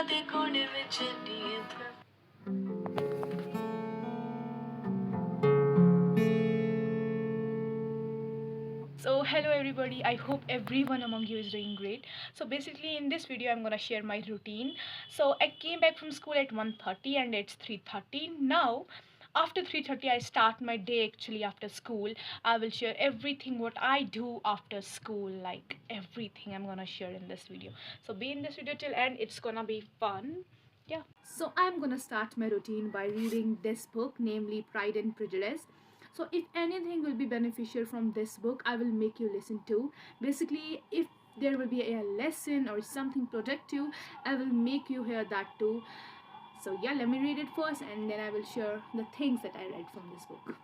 दे कोने विच नींद। So hello everybody, I hope everyone among you is doing great. So basically in this video I'm gonna share my routine. So I came back from school at 1:30 and it's 3:30 now. After 3:30 I start my day. Actually after school I will share everything what I do after school, like everything I'm gonna share in this video. So be in this video till end, it's gonna be fun. Yeah. So I'm gonna start my routine by reading this book, namely Pride and Prejudice. So if anything will be beneficial from this book, I will make you listen to. Basically, if there will be a lesson or something productive, I will make you hear that too. So yeah, let me read it first and then I will share the things that I read from this book.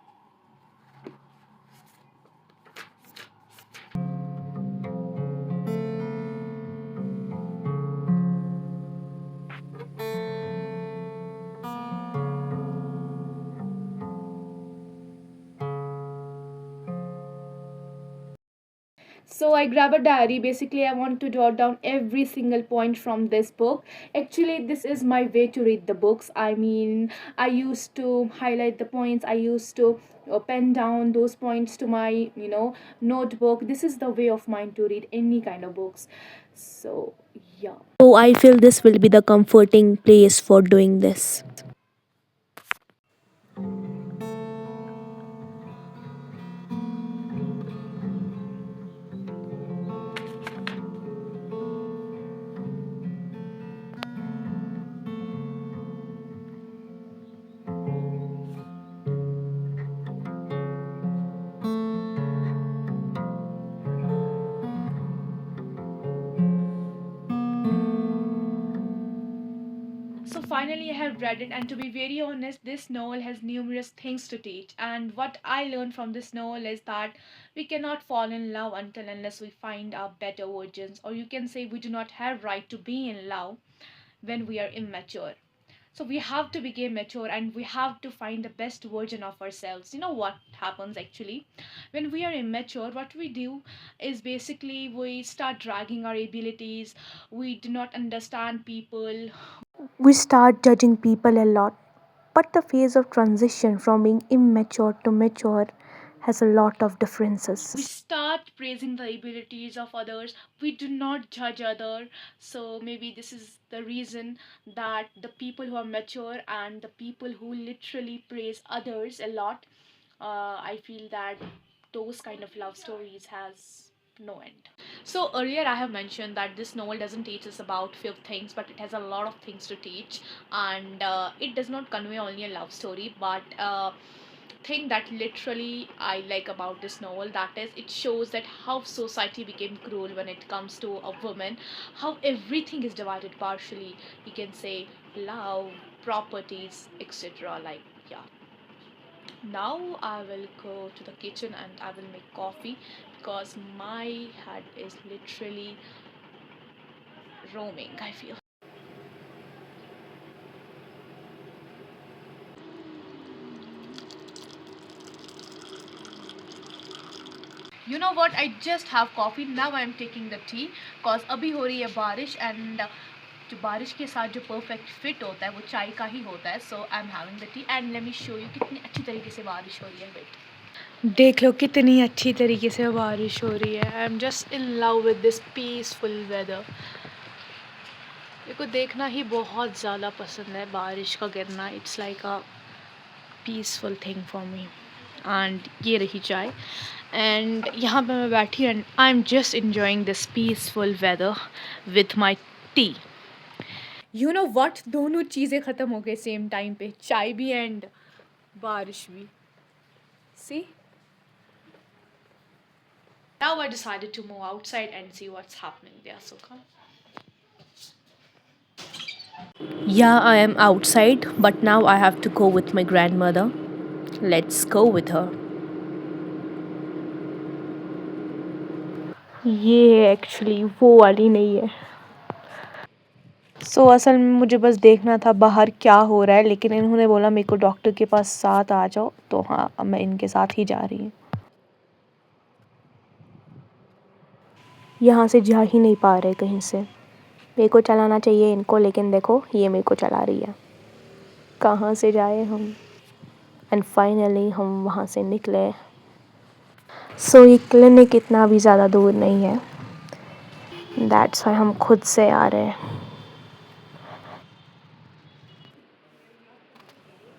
So I grab a diary. Basically, I want to jot down every single point from this book. Actually, this is my way to read the books. I mean, I used to highlight the points. I used to pen down those points to my notebook. This is the way of mine to read any kind of books. So yeah. So I feel this will be the comforting place for doing this. So finally, I have read it, and to be very honest, this novel has numerous things to teach. And what I learned from this novel is that we cannot fall in love until unless we find our better versions, or you can say we do not have right to be in love when we are immature. So we have to become mature and we have to find the best version of ourselves. You know what happens actually when we are immature? What we do is basically we start dragging our abilities. We do not understand people. We start judging people a lot, but the phase of transition from being immature to mature has a lot of differences. We start praising the abilities of others. We do not judge other. So maybe this is the reason that the people who are mature and the people who literally praise others a lot, I feel that those kind of love stories has no end. So earlier I have mentioned that this novel doesn't teach us about few things, but it has a lot of things to teach, and it does not convey only a love story, but thing that literally I like about this novel, that is it shows that how society became cruel when it comes to a woman, how everything is divided partially, you can say love, properties, etc. Like yeah. Now I will go to the kitchen and I will make coffee because my head is literally roaming, I feel. You know what, I just have coffee. Now I am taking the tea cause अभी हो रही है बारिश and जो बारिश के साथ जो परफेक्ट फिट होता है वो चाय का ही होता है. So I am having the tea and let me show you कितनी अच्छी तरीके से बारिश हो रही है. वेट, देख लो कितनी अच्छी तरीके से बारिश हो रही है. I am just in love with this peaceful weather. मेरे को देखना ही बहुत ज़्यादा पसंद है बारिश का गिरना. It's like a peaceful thing for me. And ये रही चाय एंड यहाँ पे मैं बैठी and I am just enjoying this peaceful weather with my tea. You know what, दोनों चीज़ें ख़त्म हो गई सेम टाइम पे, चाय भी एंड बारिश भी. सी, now I decided to move outside and see what's happening there. So come. Yeah, I am outside, but now I have to go with my grandmother. Let's go with her. ये actually वो वाली नहीं है. सो असल में मुझे बस देखना था बाहर क्या हो रहा है, लेकिन इन्होंने बोला मेरे को डॉक्टर के पास साथ आ जाओ, तो हाँ अब मैं इनके साथ ही जा रही हूँ. यहाँ से जा ही नहीं पा रहे कहीं से. मेरे को चलाना चाहिए इनको, लेकिन देखो ये मेरे को चला रही है। कहाँ से जाए हम। एंड फाइनली हम वहाँ से निकले। सो ये क्लिनिक इतना भी ज़्यादा दूर नहीं है, दैट्स वाई हम खुद से आ रहे हैं।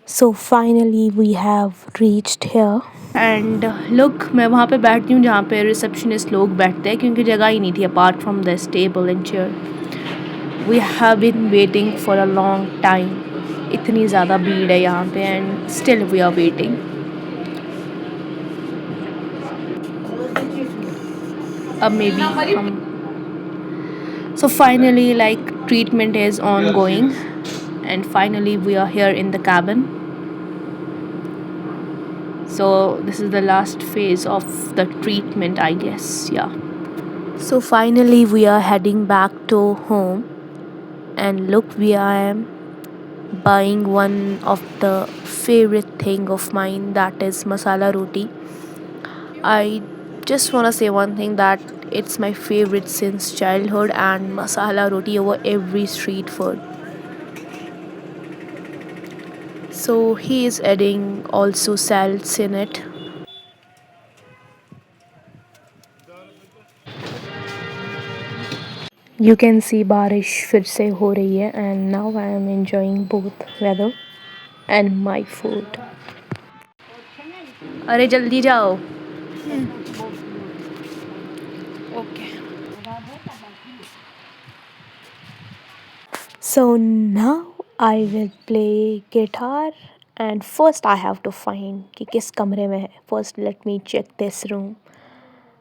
So finally we have reached here. And look, मैं वहाँ पे बैठती हूँ जहाँ पे रिसेप्शनिस्ट लोग बैठते हैं, क्योंकि जगह ही नहीं थी apart from this table and chair. We have been waiting for a long time. इतनी ज़्यादा भीड़ है यहाँ पे and still we are waiting. अब मे बी हम so finally like treatment is ongoing and finally we are here in the cabin. So this is the last phase of the treatment, I guess. Yeah. So finally we are heading back to home, and look, we I am buying one of the favorite thing of mine, that is masala roti. I just want to say one thing, that it's my favorite since childhood, and masala roti over every street food. So he is adding also salads in it. You can see बारिश फिर से हो रही है, and now I am enjoying both weather and my food. अरे जल्दी जाओ. Okay. So now I will play guitar, and first I have to find कि किस कमरे में है. First let me check this room.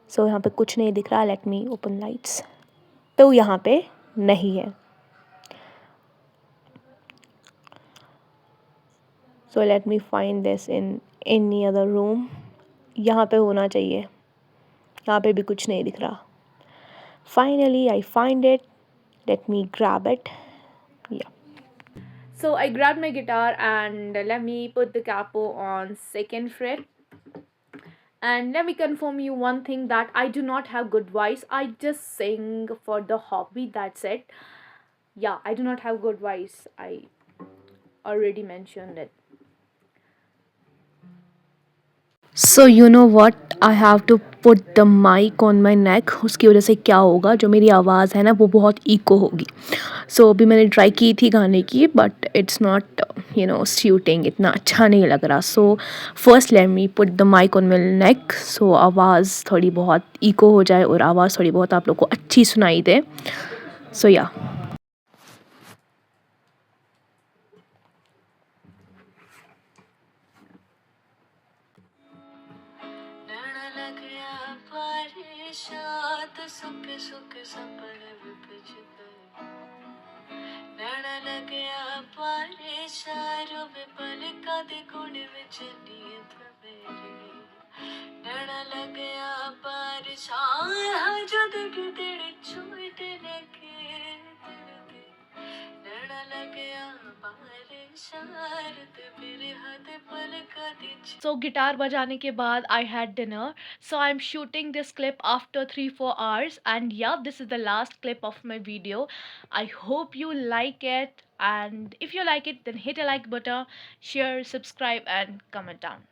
So यहाँ पे कुछ नहीं दिख रहा. Let me open lights. तो यहाँ पे नहीं है. So let me find this in any other room. यहाँ पे होना चाहिए. यहाँ पे भी कुछ नहीं दिख रहा. Finally I find it. Let me grab it. Yeah. So I grabbed my guitar and let me put the capo on second fret. And let me confirm you one thing, that I do not have good voice. I just sing for the hobby, that's it. Yeah, I do not have good voice. I already mentioned it. So you know what, I have to put the mic on my neck. उसकी वजह से क्या होगा, जो मेरी आवाज़ है ना वो बहुत इको होगी. सो अभी मैंने ट्राई की थी गाने की, बट इट्स नॉट सूटिंग, इतना अच्छा नहीं लग रहा. So first let me put the mic on my neck, so आवाज़ थोड़ी बहुत इको हो जाए और आवाज़ थोड़ी बहुत आप लोग को अच्छी सुनाई दे. सो या. नैना लगया पारे में पलका दे गुण विच नींद मेरी. नैना लगया जद कि तेरे छूटे लगे दिल दे. नैना लगया ते मेरे हाथ पलका दे. So guitar बजाने के बाद I had dinner. So I'm shooting this clip after 3-4 hours, and yeah, this is the last clip of my video. I hope you like it, and if you like it then hit a like button, share, subscribe and comment down.